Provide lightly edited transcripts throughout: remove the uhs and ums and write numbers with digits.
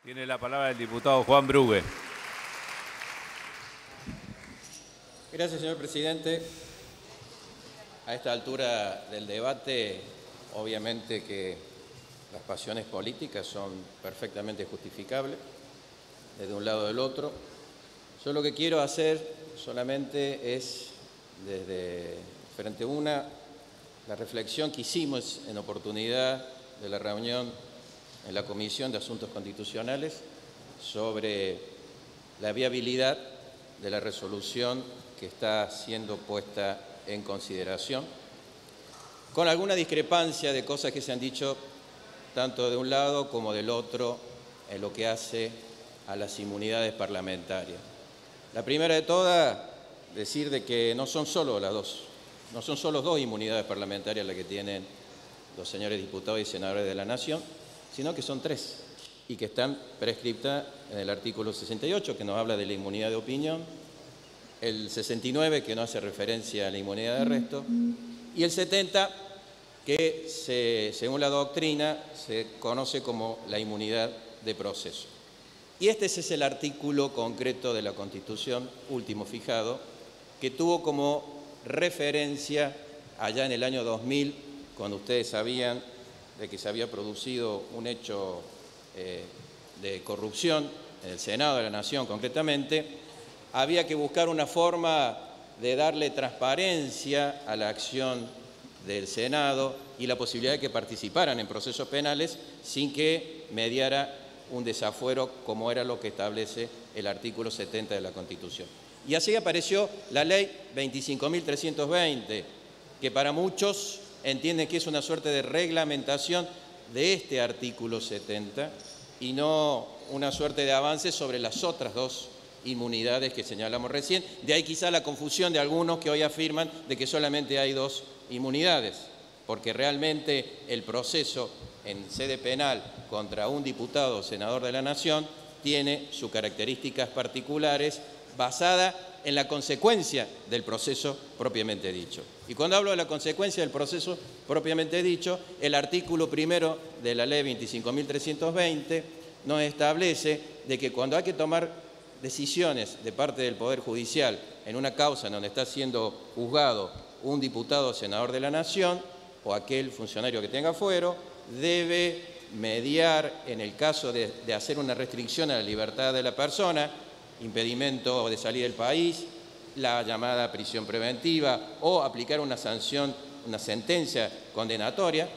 Tiene la palabra el diputado Juan Brugue. Gracias, señor presidente. A esta altura del debate, obviamente que las pasiones políticas son perfectamente justificables, desde un lado o del otro. Yo lo que quiero hacer solamente es, desde frente a la reflexión que hicimos en oportunidad de la reunión en la Comisión de Asuntos Constitucionales sobre la viabilidad de la resolución que está siendo puesta en consideración, con alguna discrepancia de cosas que se han dicho tanto de un lado como del otro en lo que hace a las inmunidades parlamentarias. La primera de todas, decir de que no son solo dos inmunidades parlamentarias las que tienen los señores diputados y senadores de la Nación, sino que son tres y que están prescriptas en el artículo 68, que nos habla de la inmunidad de opinión, el 69, que no hace referencia a la inmunidad de arresto, y el 70, que según la doctrina se conoce como la inmunidad de proceso. Y este es el artículo concreto de la Constitución, último fijado, que tuvo como referencia allá en el año 2000, cuando ustedes sabían de que se había producido un hecho de corrupción en el Senado de la Nación concretamente. Había que buscar una forma de darle transparencia a la acción del Senado y la posibilidad de que participaran en procesos penales sin que mediara un desafuero, como era lo que establece el artículo 70 de la Constitución. Y así apareció la ley 25.320, que para muchos entienden que es una suerte de reglamentación de este artículo 70 y no una suerte de avance sobre las otras dos inmunidades que señalamos recién. De ahí quizá la confusión de algunos que hoy afirman de que solamente hay dos inmunidades, porque realmente el proceso en sede penal contra un diputado o senador de la Nación tiene sus características particulares basadas en la consecuencia del proceso propiamente dicho. Y cuando hablo de la consecuencia del proceso propiamente dicho, el artículo primero de la ley 25.320 nos establece de que cuando hay que tomar decisiones de parte del Poder Judicial en una causa en donde está siendo juzgado un diputado o senador de la Nación o aquel funcionario que tenga fuero, debe mediar en el caso de hacer una restricción a la libertad de la persona, impedimento de salir del país, la llamada prisión preventiva o aplicar una sanción, una sentencia condenatoria.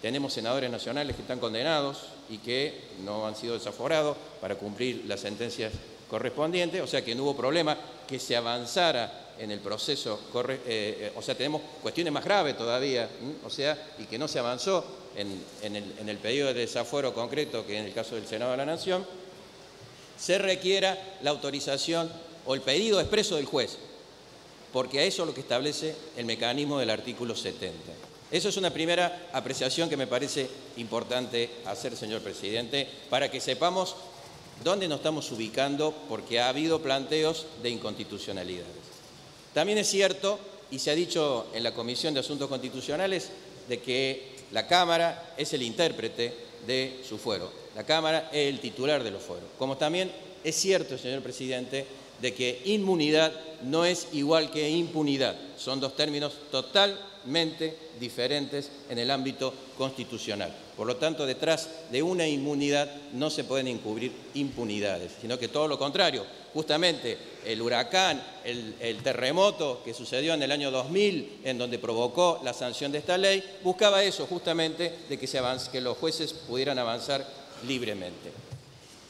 Tenemos senadores nacionales que están condenados y que no han sido desaforados para cumplir las sentencias correspondientes, o sea que no hubo problema que se avanzara en el proceso, o sea, tenemos cuestiones más graves todavía, y que no se avanzó en el pedido de desafuero concreto, que en el caso del Senado de la Nación, se requiera la autorización o el pedido expreso del juez, porque a eso es lo que establece el mecanismo del artículo 70. Eso es una primera apreciación que me parece importante hacer, señor presidente, para que sepamos dónde nos estamos ubicando, porque ha habido planteos de inconstitucionalidades. También es cierto, y se ha dicho en la Comisión de Asuntos Constitucionales, de que la Cámara es el intérprete de su fuero. La Cámara es el titular de los fueros. Como también es cierto, señor presidente, de que inmunidad no es igual que impunidad. Son dos términos totalmente diferentes en el ámbito constitucional. Por lo tanto, detrás de una inmunidad no se pueden encubrir impunidades, sino que todo lo contrario. Justamente el huracán, el terremoto que sucedió en el año 2000, en donde provocó la sanción de esta ley, buscaba eso justamente, de que los jueces pudieran avanzar libremente.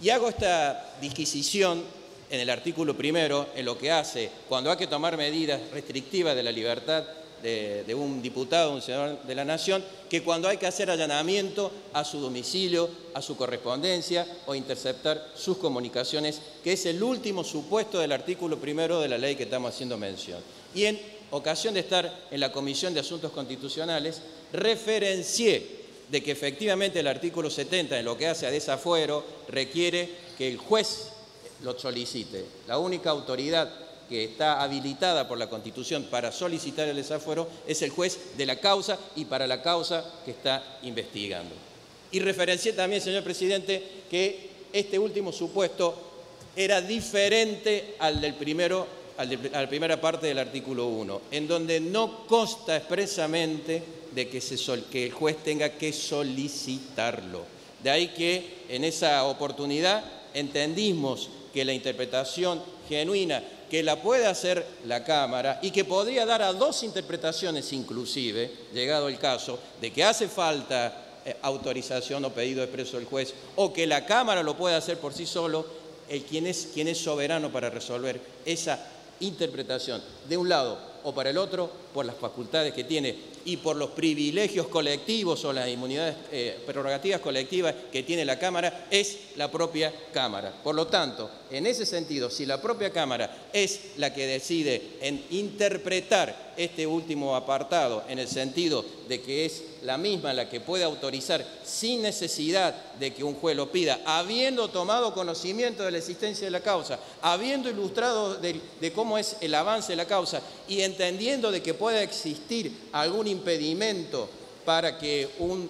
Y hago esta disquisición en el artículo primero, en lo que hace cuando hay que tomar medidas restrictivas de la libertad de un diputado o un senador de la Nación, que cuando hay que hacer allanamiento a su domicilio, a su correspondencia o interceptar sus comunicaciones, que es el último supuesto del artículo primero de la ley que estamos haciendo mención. Y en ocasión de estar en la Comisión de Asuntos Constitucionales, referencié de que efectivamente el artículo 70, en lo que hace a desafuero, requiere que el juez lo solicite. La única autoridad que está habilitada por la Constitución para solicitar el desafuero es el juez de la causa y para la causa que está investigando. Y referencié también, señor presidente, que este último supuesto era diferente al del primero, a la primera parte del artículo 1, en donde no consta expresamente de que el juez tenga que solicitarlo. De ahí que en esa oportunidad entendimos que la interpretación genuina, que la puede hacer la Cámara y que podría dar a dos interpretaciones inclusive, llegado el caso, de que hace falta autorización o pedido expreso del juez, o que la Cámara lo puede hacer por sí solo, quien es soberano para resolver esa interpretación de un lado o para el otro, por las facultades que tiene y por los privilegios colectivos o las inmunidades, prerrogativas colectivas que tiene la Cámara, es la propia Cámara. Por lo tanto, en ese sentido, si la propia Cámara es la que decide en interpretar este último apartado, en el sentido de que es la misma la que puede autorizar sin necesidad de que un juez lo pida, habiendo tomado conocimiento de la existencia de la causa, habiendo ilustrado de cómo es el avance de la causa y entendiendo de que pueda existir algún impedimento para que un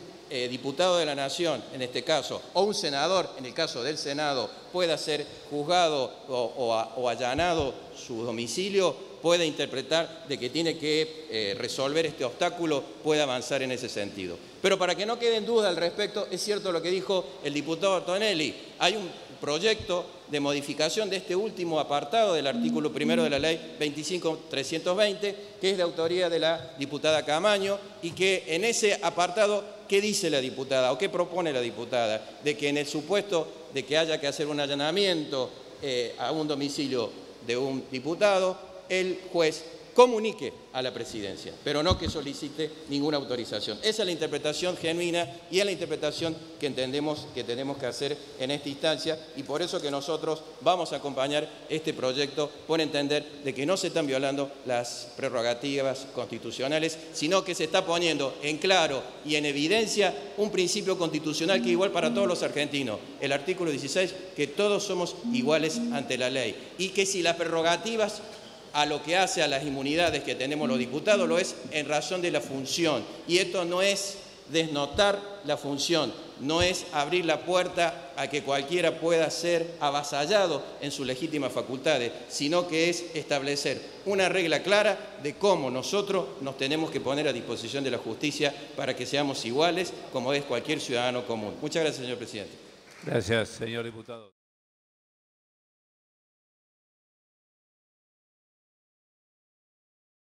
diputado de la Nación, en este caso, o un senador, en el caso del Senado, pueda ser juzgado o allanado su domicilio, puede interpretar de que tiene que resolver este obstáculo, puede avanzar en ese sentido. Pero para que no quede en duda al respecto, es cierto lo que dijo el diputado Tonelli, hay un proyecto de modificación de este último apartado del artículo primero de la ley 25.320, que es de autoría de la diputada Camaño, y que en ese apartado, ¿qué dice la diputada o qué propone la diputada? De que en el supuesto de que haya que hacer un allanamiento a un domicilio de un diputado, el juez comunique a la presidencia, pero no que solicite ninguna autorización. Esa es la interpretación genuina y es la interpretación que entendemos que tenemos que hacer en esta instancia, y por eso que nosotros vamos a acompañar este proyecto por entender de que no se están violando las prerrogativas constitucionales, sino que se está poniendo en claro y en evidencia un principio constitucional que es igual para todos los argentinos, el artículo 16, que todos somos iguales ante la ley, y que si las prerrogativas a lo que hace a las inmunidades que tenemos los diputados, lo es en razón de la función. Y esto no es desnotar la función, no es abrir la puerta a que cualquiera pueda ser avasallado en sus legítimas facultades, sino que es establecer una regla clara de cómo nosotros nos tenemos que poner a disposición de la justicia para que seamos iguales como es cualquier ciudadano común. Muchas gracias, señor presidente. Gracias, señor diputado.